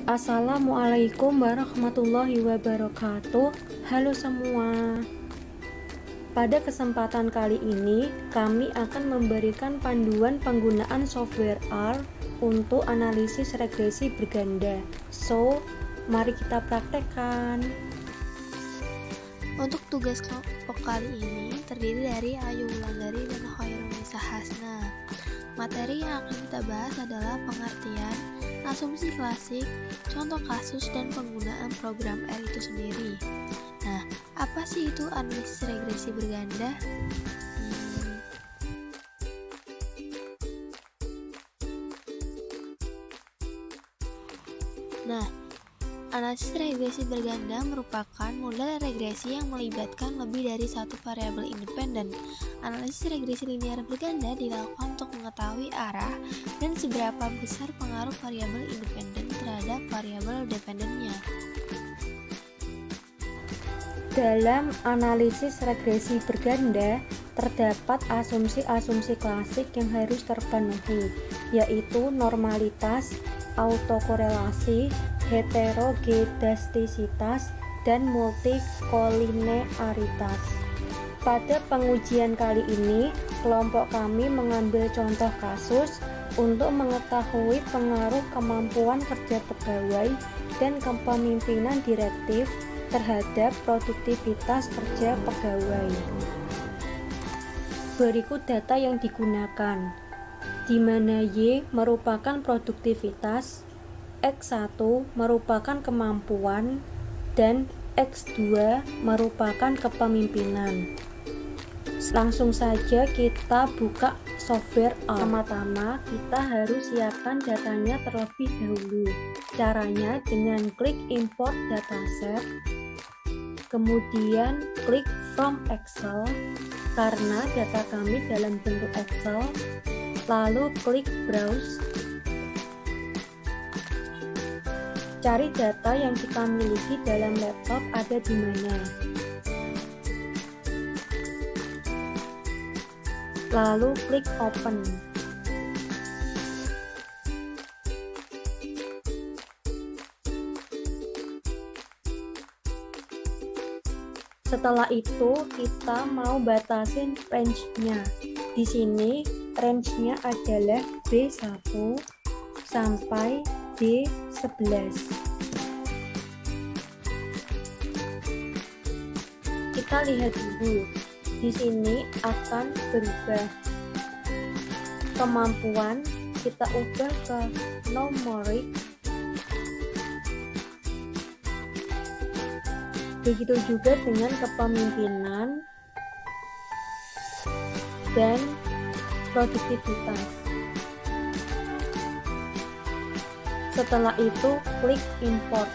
Assalamualaikum warahmatullahi wabarakatuh. Halo semua. Pada kesempatan kali ini, kami akan memberikan panduan penggunaan software R untuk analisis regresi berganda. So, mari kita praktekkan. Untuk tugas kelompok kali ini terdiri dari Ayu Wulandari dan Khairunisa Hasna. Materi yang akan kita bahas adalah pengertian, asumsi klasik, contoh kasus, dan penggunaan program R itu sendiri. Nah, apa sih itu analisis regresi berganda? Analisis regresi berganda merupakan model regresi yang melibatkan lebih dari satu variabel independen. Analisis regresi linear berganda dilakukan untuk mengetahui arah dan seberapa besar pengaruh variabel independen terhadap variabel dependennya. Dalam analisis regresi berganda, terdapat asumsi-asumsi klasik yang harus terpenuhi, yaitu normalitas, autokorelasi, heterogedastisitas, dan multikolinearitas. Pada pengujian kali ini, kelompok kami mengambil contoh kasus untuk mengetahui pengaruh kemampuan kerja pegawai dan kepemimpinan direktif terhadap produktivitas kerja pegawai. Berikut data yang digunakan, di mana Y merupakan produktivitas, X1 merupakan kemampuan, dan X2 merupakan kepemimpinan. Langsung saja kita buka software R. Pertama-tama kita harus siapkan datanya terlebih dahulu. Caranya dengan klik import dataset, kemudian klik from Excel karena data kami dalam bentuk Excel, lalu klik browse. Cari data yang kita miliki dalam laptop ada di mana. Lalu klik open. Setelah itu kita mau batasin range-nya. Di sini range-nya adalah B1 sampai B11. Kita lihat dulu. Di sini akan berubah. Kemampuan kita ubah ke numeric. Begitu juga dengan kepemimpinan dan produktivitas. Setelah itu klik import.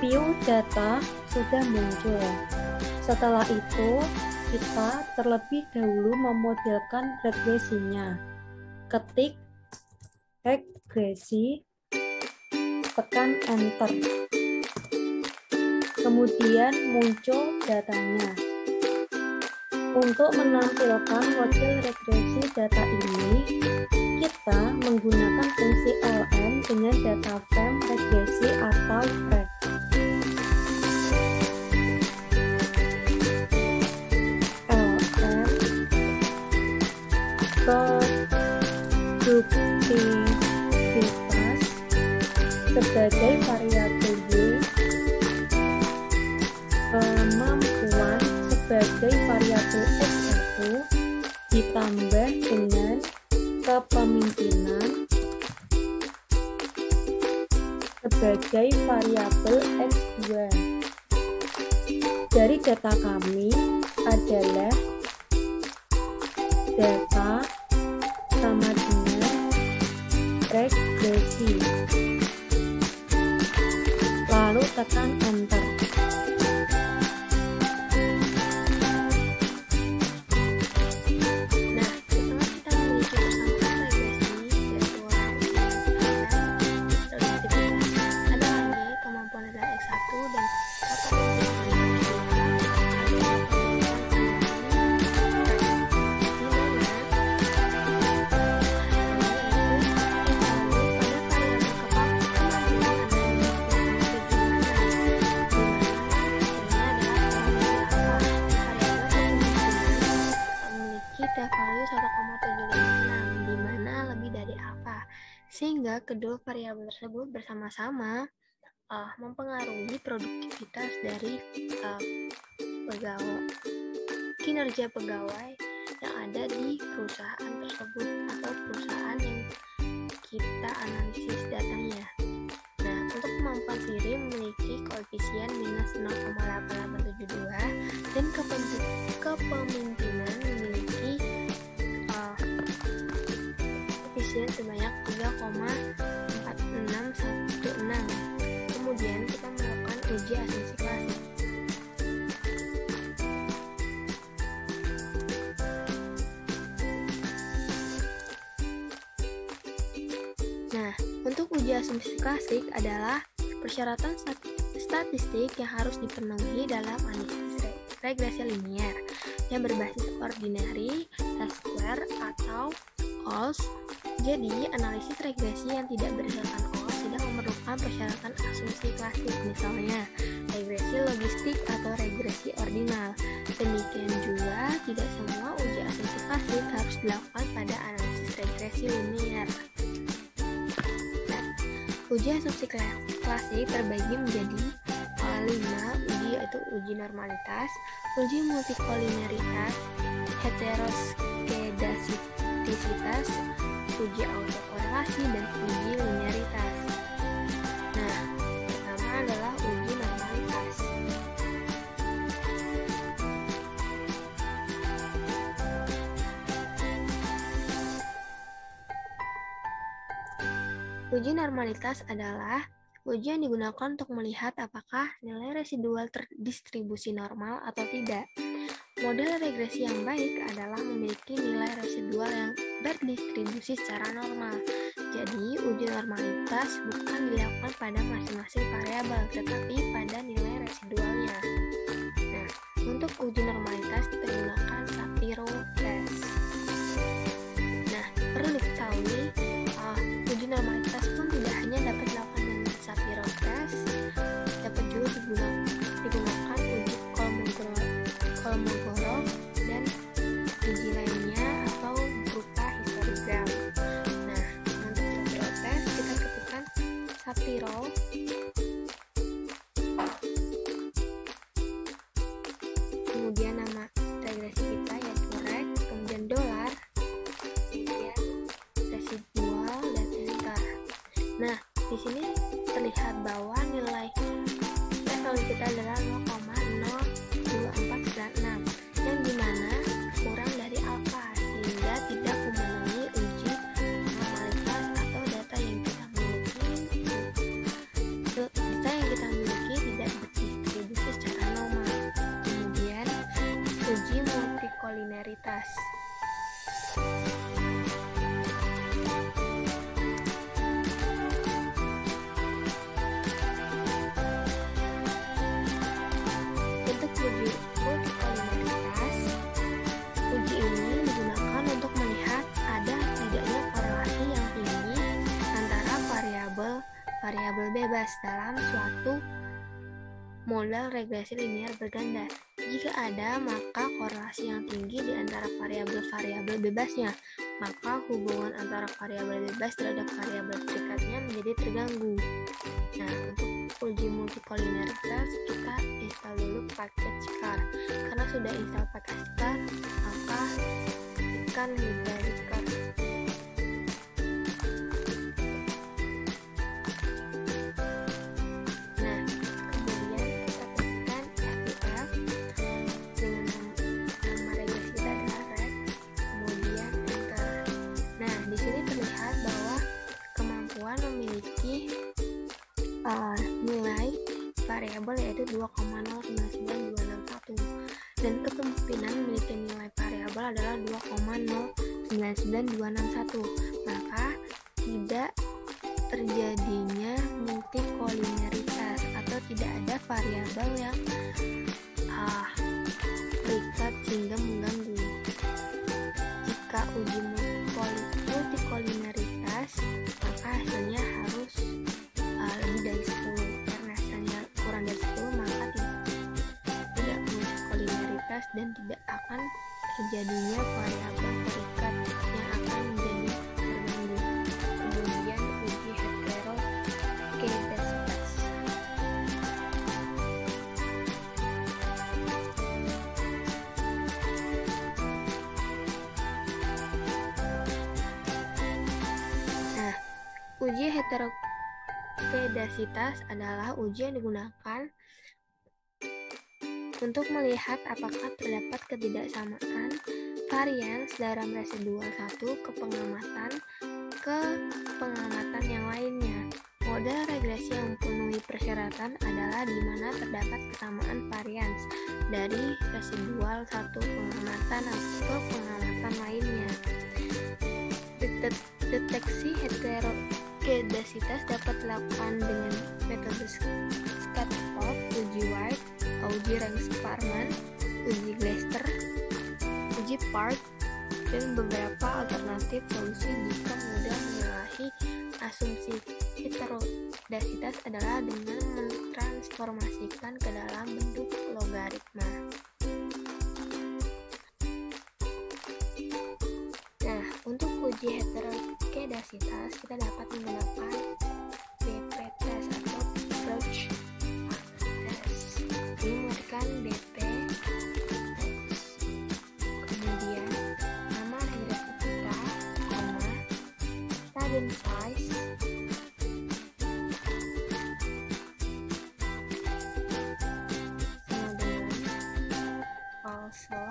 View data sudah muncul. Setelah itu kita terlebih dahulu memodelkan regresinya. Ketik regresi, tekan enter. Kemudian muncul datanya. Untuk menampilkan model regresi data ini, kita menggunakan fungsi lm dengan data frame regresi atau reg. Produktivitas sebagai variabel Y, kemampuan sebagai variabel X1 ditambah dengan kepemimpinan sebagai variabel X2. Dari data kami adalah data sama dengan regresi. Lalu tekan enter. Nah, setelah kita memiliki persamaan regresi, produktivitas, ada lagi kemampuan adalah X1 dan kepemimpinan 1,756, di mana lebih dari alfa, sehingga kedua variabel tersebut bersama-sama mempengaruhi produktivitas dari kinerja pegawai yang ada di perusahaan tersebut atau perusahaan yang kita analisis datanya. Nah, untuk kemampuan sendiri memiliki koefisien minus 0,8872 dan kepemimpinan memiliki koefisien sebanyak 3,4616. Kemudian kita melakukan uji asumsi klasik. Nah, untuk uji asumsi klasik adalah persyaratan statistik yang harus dipenuhi dalam analisis regresi linear yang berbasis ordinary, S-square, atau OLS. Jadi, analisis regresi yang tidak berdasarkan OLS tidak memerlukan persyaratan asumsi klasik, misalnya regresi logistik atau regresi ordinal. Demikian juga, tidak semua uji asumsi klasik harus dilakukan pada analisis regresi linear. Uji asumsi klasik terbagi menjadi 5 uji, yaitu uji normalitas, uji multikolineritas, heteroskedastisitas, uji autokorelasi, dan uji linearitas. Nah, pertama adalah uji normalitas. Uji normalitas adalah uji yang digunakan untuk melihat apakah nilai residual terdistribusi normal atau tidak. Model regresi yang baik adalah memiliki nilai residual yang berdistribusi secara normal. Jadi, uji normalitas bukan dilakukan pada masing-masing variabel, tetapi pada nilai residualnya. Nah, untuk uji normalitas kita gunakan Shapiro test. Nah, perlu diketahui uji normalitas pun tidak hanya dapat dilakukan dengan Shapiro test, dapat juga digunakan uji Kolmogorov dan uji lainnya atau berupa histogram. Nah, untuk Shapiro test kita ketikkan Shapiro, kemudian nama regresi kita yaitu reg, kemudian dolar, kemudian residual, dan enter. Nah, di sini terlihat bahwa nilai threshold kita adalah 0,02496, yang dimana kurang dari alfa, sehingga tidak memenuhi uji normalitas atau data yang kita miliki tidak berdistribusi secara normal. Kemudian uji multikolineritas. Untuk uji multikolineritas, uji ini digunakan untuk melihat ada tidaknya korelasi yang tinggi antara variabel bebas dalam suatu model regresi linear berganda. Jika ada, maka korelasi yang tinggi di antara variabel-variabel bebasnya, maka hubungan antara variabel bebas terhadap variabel terikatnya menjadi terganggu. Nah, untuk uji multikolineritas kita install dulu package car. Karena sudah install package car, maka ketikkan library car. Nah, kemudian kita ketikkan FDF dengan nama regresi kita adalah reg, kemudian enter. Nah, di sini terlihat bahwa kemampuan memiliki nilai variabel yaitu 2,099261 dan kepemimpinan memiliki nilai variabel adalah 2,099261, maka tidak terjadinya multikolineritas atau tidak ada variabel yang terikat sehingga mengganggu. Jika uji multikolineritas, maka hasilnya harus lebih dari 10. Karena hasilnya kurang dari 10, maka tidak multikolineritas dan tidak akan terjadinya variabel terikat Uji heterokedasitas adalah uji yang digunakan untuk melihat apakah terdapat ketidaksamaan varians dalam residual satu ke pengamatan yang lainnya. Model regresi yang memenuhi persyaratan adalah di mana terdapat kesamaan varians dari residual satu pengamatan ke pengamatan lainnya. Deteksi heterokedasitas dapat dilakukan dengan metode Scatterplot, uji White, uji Ranks-Sparman, uji Glester, uji Park, dan beberapa alternatif solusi jika mudah menyalahi asumsi heterodasitas adalah dengan mentransformasikan ke dalam bentuk logaritma. Nah, untuk uji heterokedasitas kita dapat menggunakan BP test atau approach test. Ini mengartikan BP kemudian nama regresi kita, study size, sama dengan falso.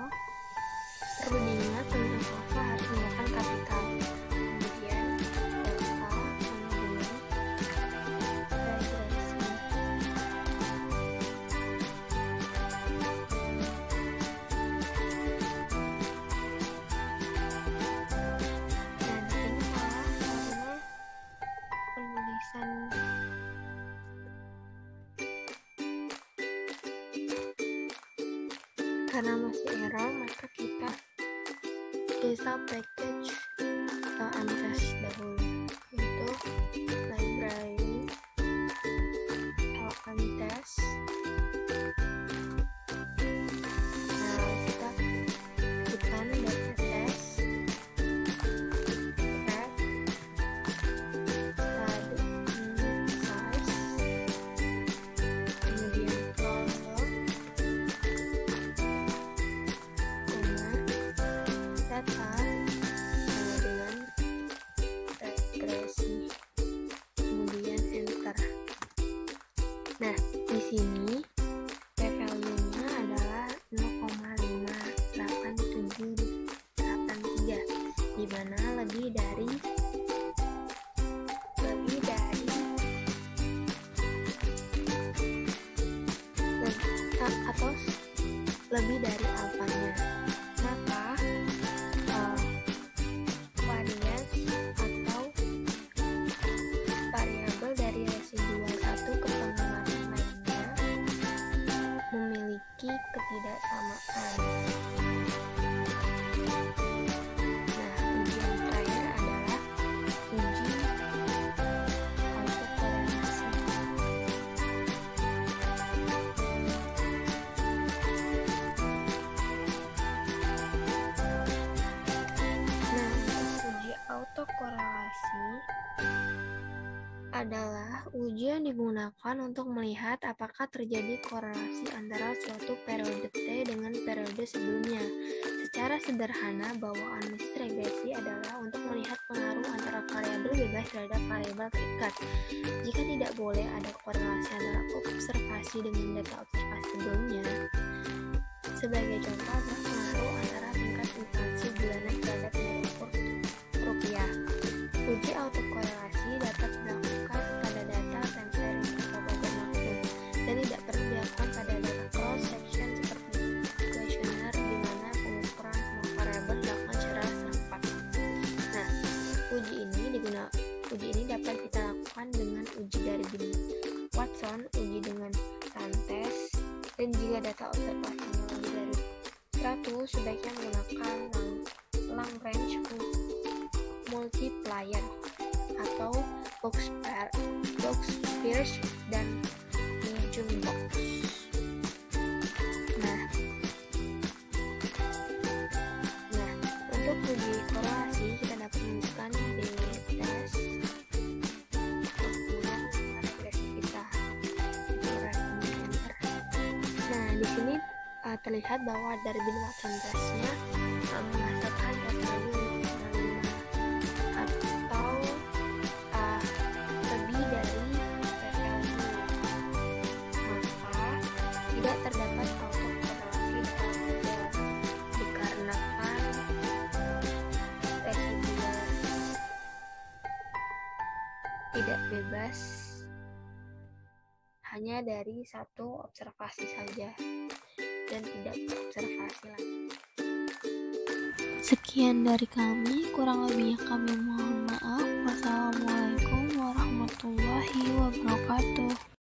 Perlu diingat tentang falso harus menggunakan kapital. Kemudian delta sama dengan regresi. Dan ini salah karena penulisan karena masih error, maka kita install package mtest dahulu, yaitu library mtest. Nah, kita tekan data test, track, study size, kemudian falso, data sama dengan regresi, kemudian enter. Nah, di sini p-value-nya adalah 0,5783, di mana lebih dari alfanya. Maka varians atau variabel dari residual satu ke pengamatan lainnya memiliki ketidaksamaan. Nah, uji yang terakhir adalah uji autokorelasi. Autokorelasi adalah uji yang digunakan untuk melihat apakah terjadi korelasi antara suatu periode T dengan periode sebelumnya. Secara sederhana, bawaan mesin regresi adalah untuk melihat pengaruh antara variabel bebas terhadap variabel terikat. Jika tidak boleh ada korelasi antara observasi dengan data observasi sebelumnya, sebagai contoh adalah pengaruh antara tingkat inflasi bulanan terhadap nilai rupiah. Uji autokorelasi dapat dilakukan pada data time series atau bermaksud dan tidak perlu dilakukan pada data cross section seperti kuesioner di mana pengukuran semua variabel dilakukan secara serempak. Nah, uji ini dapat kita lakukan dengan uji dari Bin Watson, uji dengan Rantes, dan jika data observasinya lebih dari 100, sebaiknya menggunakan Lagrange multiplier atau box Peirce dan Nijun box. Nah, untuk uji korelasi kita dapat menemukan B-test regresi kita. Nah, di sini terlihat bahwa dari Bin Watson testnya menghasilkan value tidak bebas hanya dari satu observasi saja dan tidak berobservasi lagi. Sekian dari kami, kurang lebihnya kami mohon maaf. Wassalamualaikum warahmatullahi wabarakatuh.